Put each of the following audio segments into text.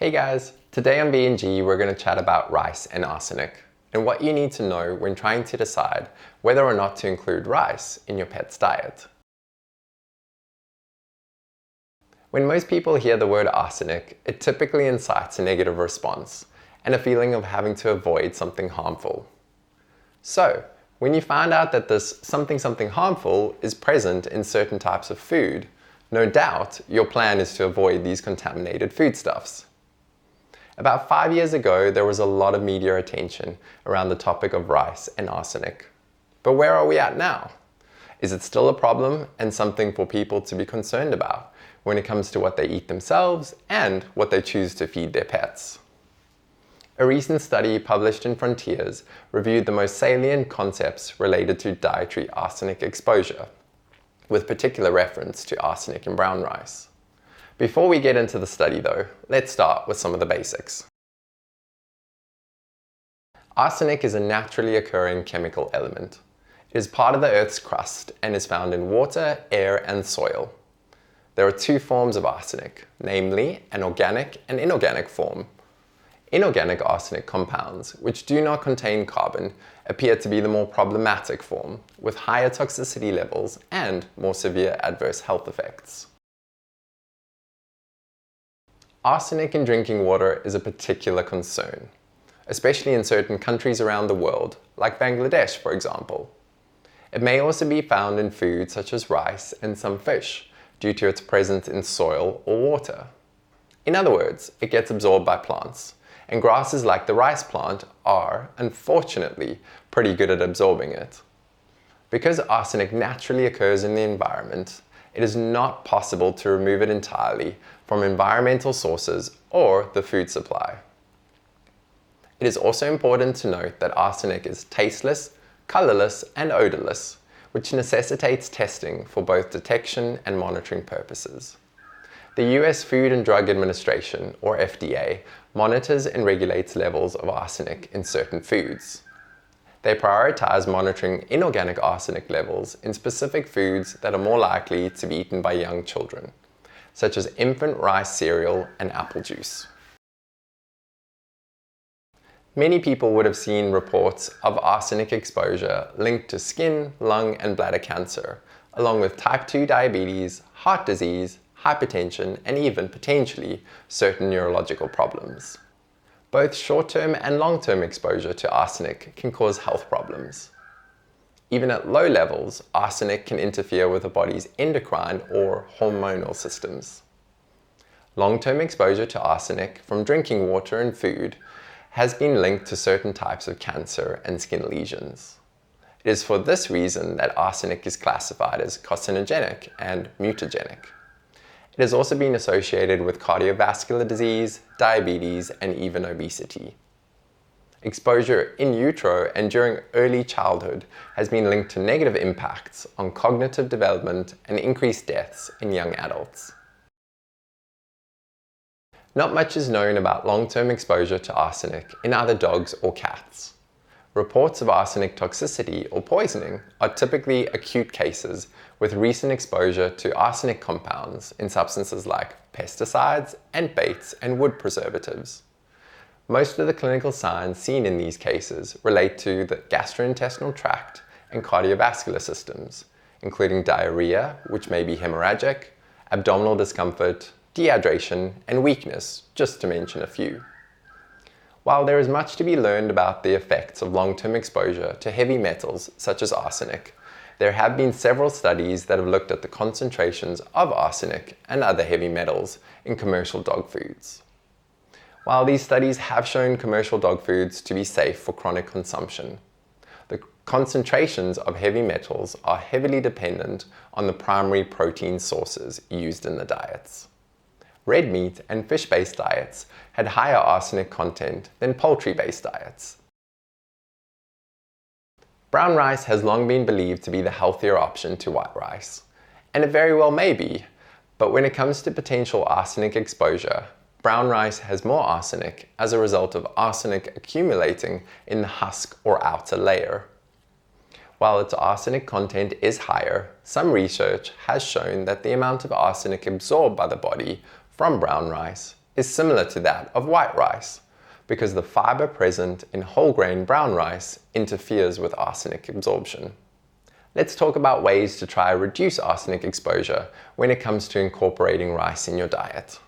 Hey guys, today on B&G we're going to chat about rice and arsenic and what you need to know when trying to decide whether or not to include rice in your pet's diet. When most people hear the word arsenic, it typically incites a negative response and a feeling of having to avoid something harmful. So, when you find out that this something harmful is present in certain types of food, no doubt your plan is to avoid these contaminated foodstuffs. About 5 years ago, there was a lot of media attention around the topic of rice and arsenic. But where are we at now? Is it still a problem and something for people to be concerned about when it comes to what they eat themselves and what they choose to feed their pets? A recent study published in Frontiers reviewed the most salient concepts related to dietary arsenic exposure, with particular reference to arsenic in brown rice. Before we get into the study though, let's start with some of the basics. Arsenic is a naturally occurring chemical element. It is part of the Earth's crust and is found in water, air, and soil. There are two forms of arsenic, namely an organic and inorganic form. Inorganic arsenic compounds, which do not contain carbon, appear to be the more problematic form, with higher toxicity levels and more severe adverse health effects. Arsenic in drinking water is a particular concern, especially in certain countries around the world, like Bangladesh, for example. It may also be found in foods such as rice and some fish, due to its presence in soil or water. In other words, it gets absorbed by plants, and grasses like the rice plant are, unfortunately, pretty good at absorbing it. Because arsenic naturally occurs in the environment, it is not possible to remove it entirely from environmental sources or the food supply. It is also important to note that arsenic is tasteless, colorless, and odorless, which necessitates testing for both detection and monitoring purposes. The US Food and Drug Administration, or FDA, monitors and regulates levels of arsenic in certain foods. They prioritize monitoring inorganic arsenic levels in specific foods that are more likely to be eaten by young children, such as infant rice cereal and apple juice. Many people would have seen reports of arsenic exposure linked to skin, lung, and bladder cancer, along with type 2 diabetes, heart disease, hypertension, and even potentially certain neurological problems. Both short-term and long-term exposure to arsenic can cause health problems. Even at low levels, arsenic can interfere with the body's endocrine or hormonal systems. Long-term exposure to arsenic from drinking water and food has been linked to certain types of cancer and skin lesions. It is for this reason that arsenic is classified as carcinogenic and mutagenic. It has also been associated with cardiovascular disease, diabetes, and even obesity. Exposure in utero and during early childhood has been linked to negative impacts on cognitive development and increased deaths in young adults. Not much is known about long-term exposure to arsenic in either dogs or cats. Reports of arsenic toxicity or poisoning are typically acute cases with recent exposure to arsenic compounds in substances like pesticides and baits and wood preservatives. Most of the clinical signs seen in these cases relate to the gastrointestinal tract and cardiovascular systems, including diarrhea, which may be hemorrhagic, abdominal discomfort, dehydration, and weakness, just to mention a few. While there is much to be learned about the effects of long-term exposure to heavy metals such as arsenic, there have been several studies that have looked at the concentrations of arsenic and other heavy metals in commercial dog foods. While these studies have shown commercial dog foods to be safe for chronic consumption, the concentrations of heavy metals are heavily dependent on the primary protein sources used in the diets. Red meat and fish-based diets had higher arsenic content than poultry-based diets. Brown rice has long been believed to be the healthier option to white rice, and it very well may be, but when it comes to potential arsenic exposure, brown rice has more arsenic as a result of arsenic accumulating in the husk or outer layer. While its arsenic content is higher, some research has shown that the amount of arsenic absorbed by the body from brown rice is similar to that of white rice, because the fiber present in whole grain brown rice interferes with arsenic absorption. Let's talk about ways to try to reduce arsenic exposure when it comes to incorporating rice in your diet.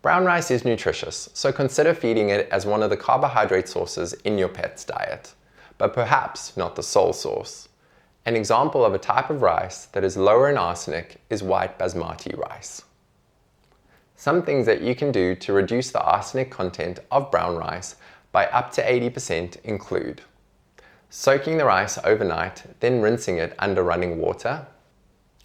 Brown rice is nutritious, so consider feeding it as one of the carbohydrate sources in your pet's diet, but perhaps not the sole source. An example of a type of rice that is lower in arsenic is white basmati rice. Some things that you can do to reduce the arsenic content of brown rice by up to 80% include soaking the rice overnight, then rinsing it under running water,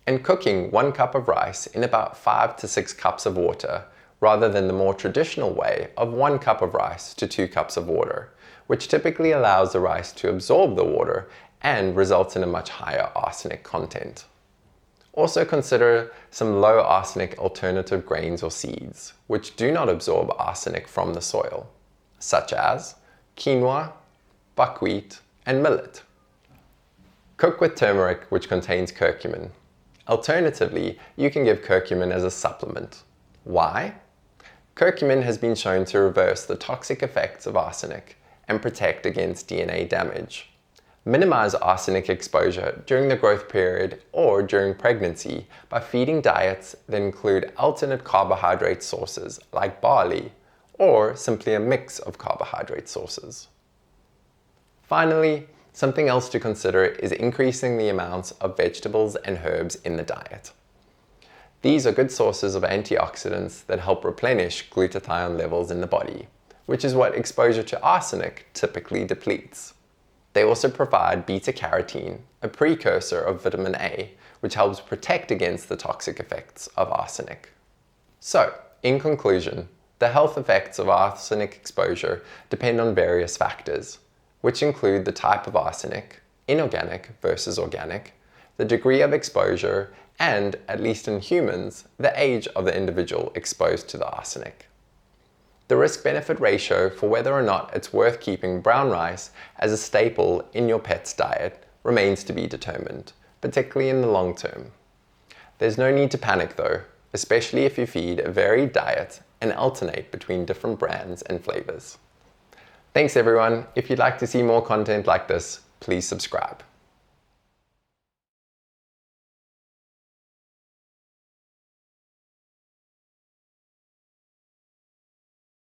and cooking 1 cup of rice in about 5 to 6 cups of water, rather than the more traditional way of 1 cup of rice to 2 cups of water, which typically allows the rice to absorb the water and results in a much higher arsenic content. Also consider some low arsenic alternative grains or seeds, which do not absorb arsenic from the soil, such as quinoa, buckwheat, and millet. Cook with turmeric, which contains curcumin. Alternatively, you can give curcumin as a supplement. Why? Curcumin has been shown to reverse the toxic effects of arsenic and protect against DNA damage. Minimize arsenic exposure during the growth period or during pregnancy by feeding diets that include alternate carbohydrate sources like barley, or simply a mix of carbohydrate sources. Finally, something else to consider is increasing the amounts of vegetables and herbs in the diet. These are good sources of antioxidants that help replenish glutathione levels in the body, which is what exposure to arsenic typically depletes. They also provide beta-carotene, a precursor of vitamin A, which helps protect against the toxic effects of arsenic. So, in conclusion, the health effects of arsenic exposure depend on various factors, which include the type of arsenic, inorganic versus organic, the degree of exposure, and, at least in humans, the age of the individual exposed to the arsenic. The risk-benefit ratio for whether or not it's worth keeping brown rice as a staple in your pet's diet remains to be determined, particularly in the long term. There's no need to panic though, especially if you feed a varied diet and alternate between different brands and flavors. Thanks everyone. If you'd like to see more content like this, please subscribe.